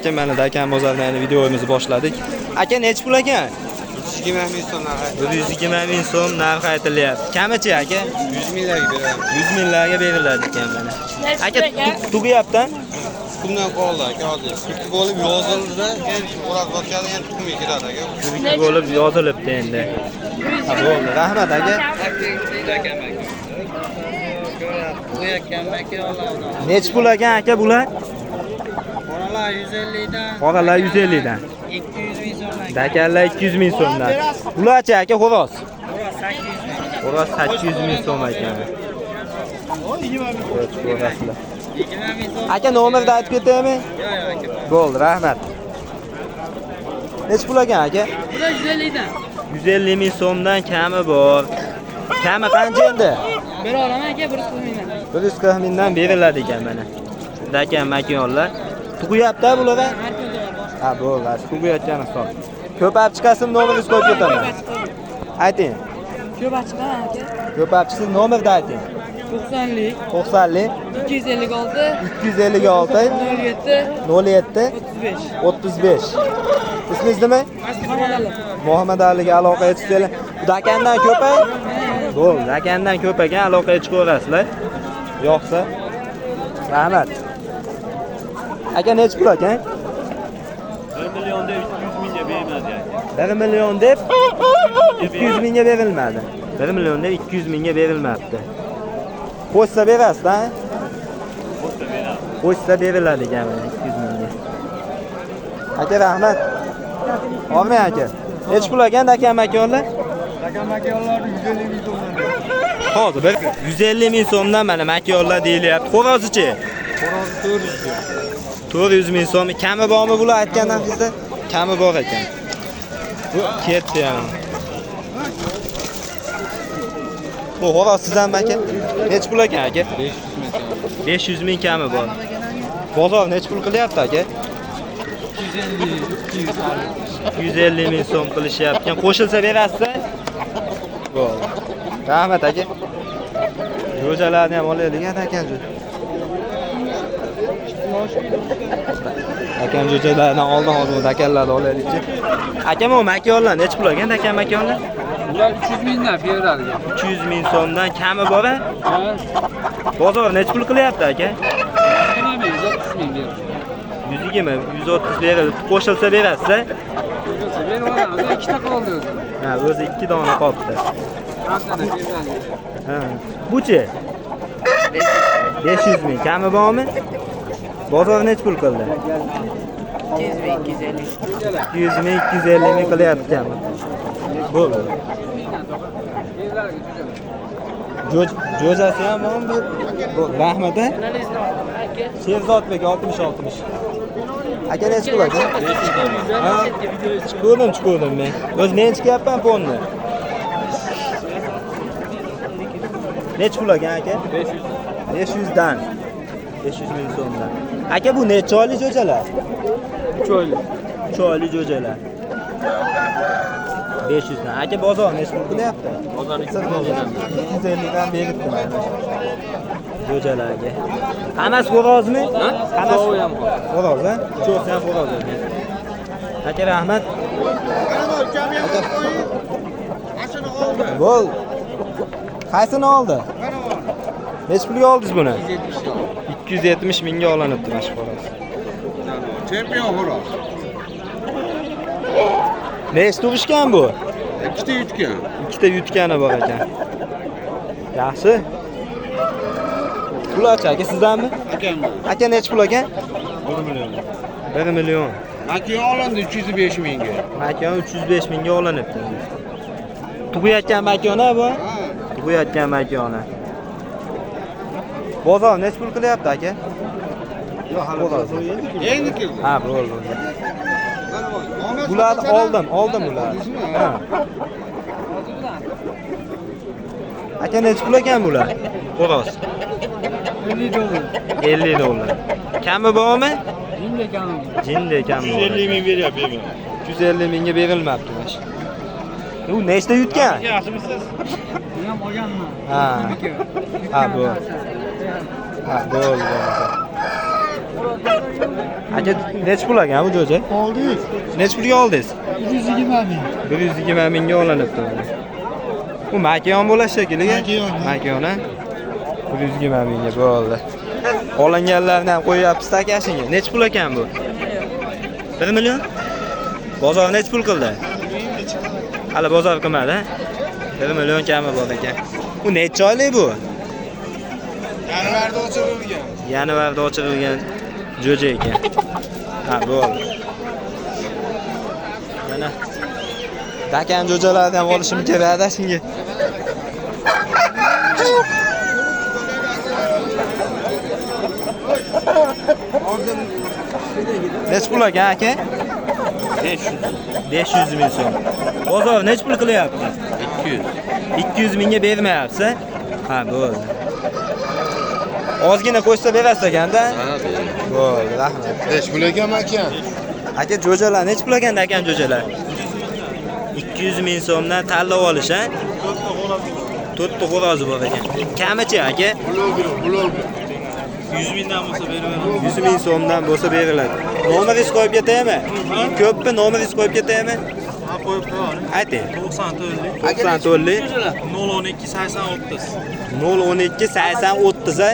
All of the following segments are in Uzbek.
Mana Dakan bozoridan videomizni boshladik. Aka nech pul ekan? 120 ming so'm narx. 120 ming so'm narx aytilyapti. Kamichi aka? 100 minglarga beramiz. 100 minglarga beriladi ekan mana. Aka tug'yapti? Tuxumdan qoldi aka hozir. Ikki bo'lib yozildi-da, endi o'raqotgan endi tuxumga kiradi aka. Ikki bo'lib yozilibdi endi. Ha bo'ldi. Rahmat aka. Nech pul ekan aka bular? Qoralar 150 dan. Qoralar 150 dan. 200 ming so'm. Dakanlar 200 ming so'mdan. Bularchi aka xo'roz? Qo'ra 800 ming. Xo'roz 800 ming so'm ekan. Xo'rozlar. 20 ming so'm. Aka nomerni aytib ketaymi? Yo'q, aka. Bo'ldi, rahmat. Nech pul ekan aka? Bular 150 dan. 150 ming so'mdan kami bor. Kami qancha endi? Bera olaman aka, 140 mingdan. 140 mingdan beriladi ekan mana. Dakan makonlar. Tug'yapti bular. Ha, bo'ldi. Tug'yotgan hisob. Ko'pab chiqasin nomeringizni qo'yib ketaman. Ayting. Ko'p chiqadi aka. Ko'pab chiqsin nomerni ayting. 90lik, 90lik 256, 256 07, 07 35. 35. İsmingiz nima? Muhammad Aliga aloqa etisizlar. Dakandan ko'pay? Bo'ldi. Dakandan ko'p ekan, aloqaga chiqaverasizlar. Yo'qsa rahmat. Aka nech pul ekan? 1 millionda 300 mingga beriladi. 1 million deb 200 mingga berilmadi. 1 million deb 200 mingga berilmabdi. Qo'shsa berasiz-da? Qo'shsa beradi. Qo'shsa beriladi ekan 200 mingga. Aka rahmat. Olmang aka. Nech pul ekan Dakan makonlar? Dakan makonlarni 150 ming so'mdan. Hozir 150 ming so'mdan mana makonlar deyilyapti. Xo'rozichi? Xo'roz 400 ga. 400 ming so'm. Kami bormi bular aytgandan sizda? Kami bor ekan. Bu ketdi ham. Bu xo'roz sizdan aka? Nech pul ekan aka? 500 ming kami bor. Bozor nech pul qilyapti aka? 250 ming so'm qilishyapti. Qo'shilsa berasiz? Bo'ldi. Rahmat aka. Jo'jalarni ham olaylik aka. Dakan jo'jalardan oldin hozir dakanlarni olaylikchi. Akam o makonlar nech pul ekan Dakan makonlar? Ular 300 mingdan beradi. 300 ming so'mdan kami bor a? Ha, Bozor nech pul qilyapti aka? nima 130 ming beradi. 120, 130 berildi. Qo'shilsa berasiz-a? Beraveramiz, ikkita qoldi o'zi. Ha, o'zi 2 dona qolibdi. Hamdana beradi. Ha. Buchi? 500 ming. Kami bormi? Bozor nech pul qildi? 200 ming, 250. 200 ming, 250 ming qilyapti kami. Bo'ldi. Jo'jasi ham bormi? Bo'ldi. Rahmat a. Sherzodbek 60-60. Aka nech pul aka? 500 ha? Chiqdim men. O'z men chiqyapman fonni. Nech pul ekan aka? 500. 500 dan. 500 ming so'mdan. Aka bu necha oylik jo'jalar? 3 oylik. 3 oylik jo'jalar. 500 dan. Aka bozor nech pul qilyapti? Bozor 250 dan beribdi mana. Jo'jalarga. Hammasi xo'rozmi? Hammasi ham xo'roz, ha? Cho'si ham xo'roz ekan. Aka rahmat. Bo'l. Qaysini oldi? Nech pulga oldingiz buni? 270 mingga olinibdi mana shu xo'roz. Chempion xo'roz. Nechta tug'ishgan bu? Ikkita yutgan. Ikkita yutgani bor ekan. Yaxshi. Pul aka sizdanmi? Akamdan. Aka nech pul ekan? 1 million. 1 million. Makon olindi 305 mingga. Makon 305 mingga olinibdi. Tug'ayotgan makona bu? Ha. Tug'ayotgan makona. Bozor nech pul qilyapti aka? Yo'q, hali. Endi keldi. Ha, bo'ldi. Mana bor. Bularni oldim bularni. Ha. Aka nech pul ekan bular? Xo'roz. 50 dollar. 50 dollar. Kami bormi? Jinda kami. Jinda kami. 150 ming beryapti. 150 mingga berilmabdi mana shu. U nechta yutgan? Yaxshimisiz? Men ham olganman. Ha. Ha, bu. Ha, bo'ldi. Aka necha pul ekan bu jo'ja? Oldik. Necha pulga oldingiz? 120 ming. 120 mingga olinibdi mana. Bu makiyon bo'lashi shekilli. Makiyon. Makiyon ha. 120 mingga bo'ldi. Olinganlarni ham qo'yapsiz akashinga. Necha pul ekan bu? 1 million? Bozor necha pul qildi? Hali bozor qilmadi, ha? 1 million kami bor ekan. Bu necha oylik bu? Yanvarda ochirilgan. Yanvarda ochirilgan jo'ja ekan. Ha, bo'ldi. Mana dakan jo'jalarni ham olishim kerak adashingga. Necha pul ekan aka? 500 ming so'm. Bozor necha pul qilyapti? 200 mingga bermayapsiz? Ha, bo'ldi. Ozgina qo'shsa berasiz ekanda? Bo'ldi, rahmat. 5 pul ekan aka. Aka jo'jalar necha pul ekan dakan jo'jalar? 200 ming so'mdan tanlab olish, ha? 4 ta xo'rozi bor ekan. Kamichi aka? Blog. 100 mingdan bo'lsa beraveramiz. 100 ming so'mdan bo'lsa beriladi. Nomeringiz qo'yib ketaymi? Ko'pmi nomeringiz qo'yib ketaymi? Ha, qo'yib qo'ying. Ayting. 90 to'rtlik 012 80 30. 012 80 30 a?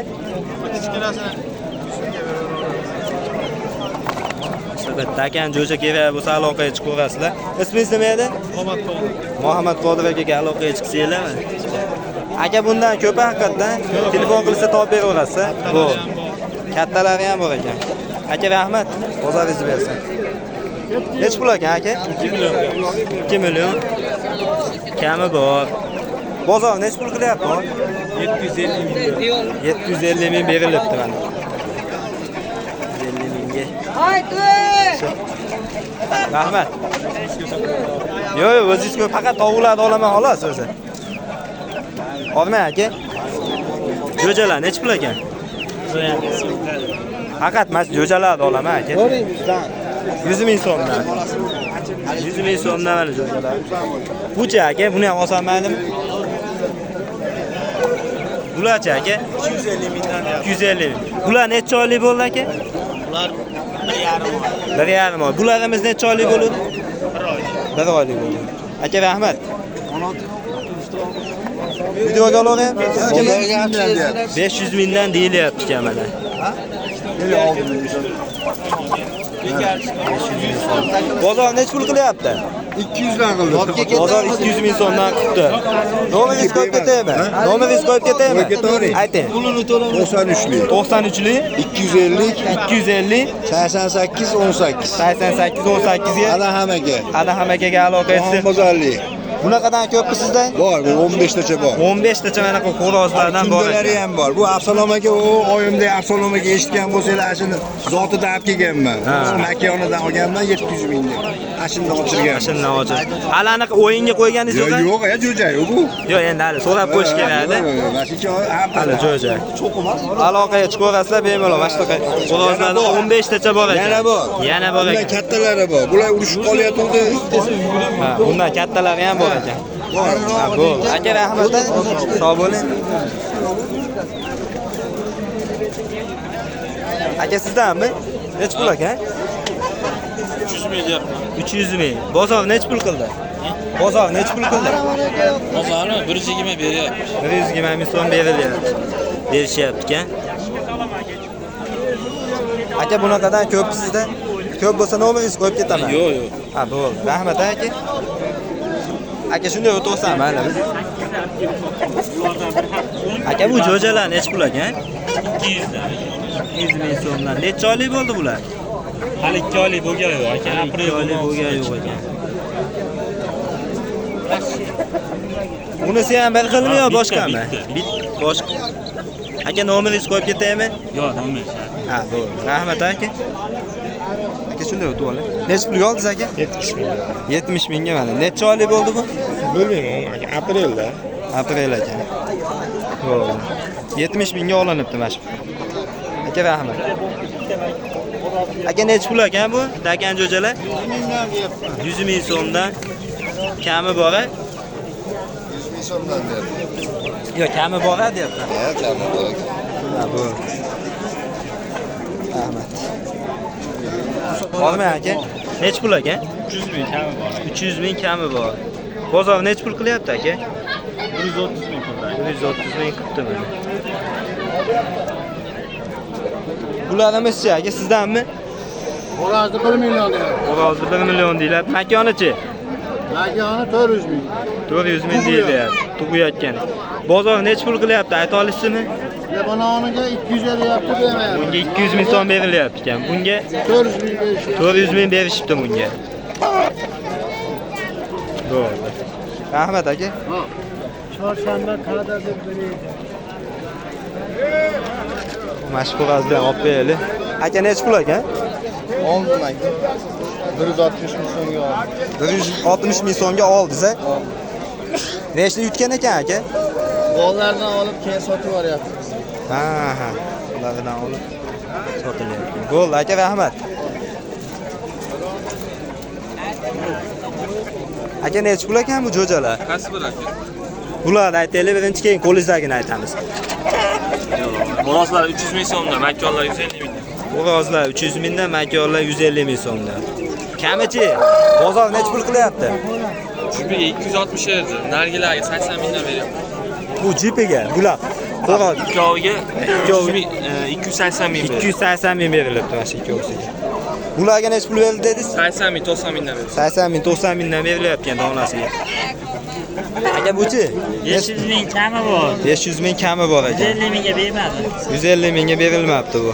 Dakan jo'ja kerak bo'lsa aloqaga chiqaverasizlar. Ismingiz nima edi? Muhammad Qodir akaga aloqaga chiqsanglarmi? Aka bundan ko'p haqiqatdan telefon qilsa topib beraverasiz. Bu kattalari ham bor ekan. Aka rahmat, bozoringizni bersin. Necha pul ekan aka? 2 million. 2 million. Kami bor. Bozor necha pul qilyapti? 750 ming. 750 ming berilibdi mana. 750 mingga. Rahmat. Yo'q, o'zingiz faqat tovuqlarni olaman xolos o'zi. Olmay aka. Jo'jalar necha pul ekan? Faqat mas jo'jalarni olaman aka. 100 ming so'mdan. 100 ming so'mdan mana jo'jalar. Bucha aka, buni ham olsamadimi? Bularchi aka? 250 mingdan. 250 ming. Bular necha oylik bo'ldi aka? Ular 1,5 oy. 1,5 oy. Bularimiz necha oylik bo'ladi? 1 oylik bo'ladi. Aka rahmat. Videoga olavering. 500 mingdan deyilyapti kamada. Bozor necha pul qilyapti? 200 dan qildi. Bozor 200 ming so'mdan qildi. Nomeringiz qo'yib ketaymi? Nomeringiz qo'yib ketaymi? Ayting. 93lik. 93lik 250 250 88 18. 88 18 ga Adahamaga. Adahamaga aloqasi. Bozorlik. Bunaqadan ko'pmi sizda? Bor, 15 tacha bor. 15 tacha mana bu xo'rozlardan bor. Kundalari ham bor. Bu Absalom aka, u oyimda Absalom aka eshitgan bo'lsanglar, ashini zotida olib kelganman. Makiyonidan olganman 700 mingga. Ashinda ochirgan. Shundan hozir. Alani o'yinga qo'yganingiz yo'q? Yo'q, jo'ja yo'q bu. Yo'q, endi hali so'rab qo'yish kerak-da. Mashincha Hali jo'ja. Aloqaga chiqaverasizlar bemalol. Mana shunaqa xo'rozlarda 15 tacha bor ekan. Yana bor. Yana bor Bundan ekan. kattalari bor. Bular urushib qolyapti. Ha, bundan kattalari ham bor ekan. Ha, bu. Aka rahmat. Sog' bo'ling. Aka sizdanmi? Necha pul ekan? 300 ming deyapman. 300 ming. Bozor necha pul qildi? Bozor necha pul qildi? Bozorni 120 beryapmiz. 120 ming so'm berilyapti. Berishyapti ekan. Aka bunaqadan ko'p sizda? Ko'p bo'lsa nomeringizni qo'yib ketaman. Yo'q, yo'q. Ha, bo'ldi. Rahmat aka. Aka shunday o'tirsan mana biz. Aka bu jo'jalar necha pul ekan? 200 dan. 200 ming so'mdan. Necha oylik bo'ldi bular? Hali 2 oylik bo'lgan yo'q aka. Aprel oylik bo'lgan yo'q ekan. Bunisi ham bir xilmi yo boshqami? Boshqa. Aka nomeringizni qo'yib ketaymi? Yo'q, nomer. Ha, bo'ldi. Rahmat aka. Aka shunday o'tib oling. Necha pulga oldingiz aka? 70 ming. 70 mingga mana. Necha oylik bo'ldi bu? Bilmayman, aka, aprelda. Aprel ekan. Bo'ldi. 70 mingga olinibdi mana shu. Aka rahmat. Aka necha pul ekan bu? Dakan jo'jalar? 100 ming so'mdan. Kami bor-a? 100 ming so'mdan deyapti. Yo'q, kami bor-a deyapman. Ha, kami bor. Ha, bu. Rahmat. Bormi aka? Nech pul aka? 300 ming kami bor. 300 ming kami bor. Bozor nech pul qilyapti aka? 130 ming puldan. 130 ming qilibdi mana. Bularimiz-chi aka sizdanmi? Xo'rozni 1 million deyapti. Xo'rozni 1 million deyiladi. Makoni-chi? Makoni 400 ming. 400 ming deyilyapti. Tug'ayotgan. Bozor nech pul qilyapti? Ayta olasizmi? Bunga 200 deyapti, bermayapti. Bunga 200 ming so'm berilyapti ekan. Bunga 400 ming berishdi. 400 ming berishibdi bunga. Bo'ldi. Rahmat aka. Chorshanba qada deb beradi. Mashhurasidan olib beraylik. Aka nech pul aka? Oldim aka. 160 ming so'mga oldim. 160 ming so'mga oldingiz-a? Nechta yutgan ekan aka? Gollardan olib keyin sotib yuboryapmiz. Ha. Ulardan olib sotilyapti. Bo'ldi aka, rahmat. Aka nech pul ekan bu jo'jalar? Qaysi bir aka? Bularni aytaylik, birinchi keyin qo'lingizdagini aytamiz. Xo'rozlar 300 ming so'mdan, makkonlar 150 ming. Xo'rozlar 300 mingdan, makonlar 150 ming so'mdan. Kamichi, bozor nech pul qilyapti? Jupiga 260 edi. Nargilarga 80 mingdan beryapti. Bu jipiga, bular. Xo'roz Ikkoviga 280 ming beryapti. 280 ming berilibdi mana shu ikkovisiga. Bularga nech pul berildi dedingiz? 80 ming, 90 mingdan beryapti. 80 ming, 90 mingdan berilyapti donasiga. Aka buchi? 500 ming kami bor. 500 ming kami bor ekan. 150 mingga bermadi. 150 mingga berilmabdi bu.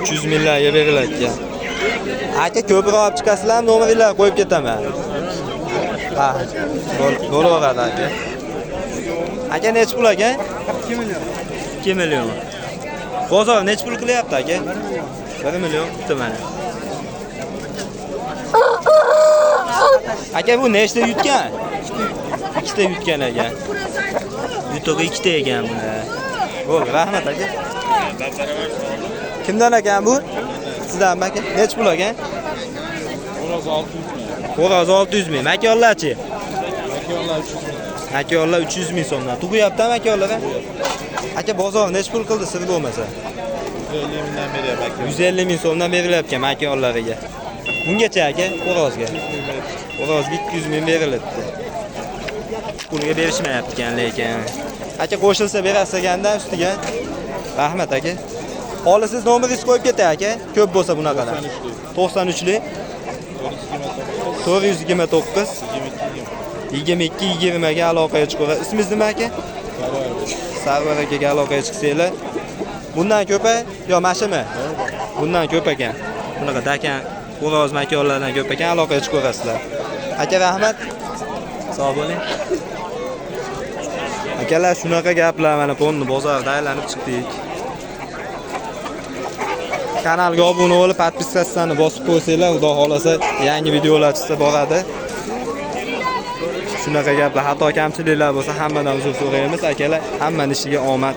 300 minglarga berilayotgan. Aka ko'proq olib chiqasizlarmi, nomerlarni qo'yib ketaman. Ha, bo'laveradi aka. Aka nech pul aka? 2 million. 2 million. Bozor nech pul qilyapti aka? 1 million qilibdi mana. Aka bu nechta yutgan? 2 ta yutgan ekan. Yutug'i 2 ta ekan buni. Bo'ldi, rahmat aka. Kimdan ekan bu? Sizdan aka? Nech pul ekan? Xo'roz 600 ming. Makonlarchi? Makonlar 300 ming so'mdan. Tug'yapti makonlar. Aka bozor nech pul qildi sir bo'lmasa? 150 mingdan beryapti. 150 ming so'mdan berilyapti makonlariga. Bungacha aka xo'rozga. Xo'rozga 200 ming berilibdi. Pulga berishmayapti ekan lekin. Aka qo'shilsa berasiz ekanda ustiga. Rahmat aka. Holi siz nomeringizni qo'yib ketay aka. Ko'p bo'lsa bunaqadan. 93lik 429 22 20 ga aloqaga chiqaver. Ismingiz nima aka? Sarvar akaga aloqaga chiqsanglar. Bundan ko'pa yo mashina? Bundan ko'p ekan. Bunaqa dakan xo'roz makonlardan ko'p ekan, aloqaga chiqaverasizlar. Aka rahmat. Sog' bo'ling. Akalar shunaqa gaplar mana ponni bozorda aylanib chiqdik. Kanalga obuna bo'lib, podpiskasini bosib qo'ysanglar, xudo xolasa yangi videolar chiqsa boradi. Shunaqa gaplar, xato kamchiliklar bo'lsa hammadan uzr so'raymiz akalar. Hammaning ishiga omad.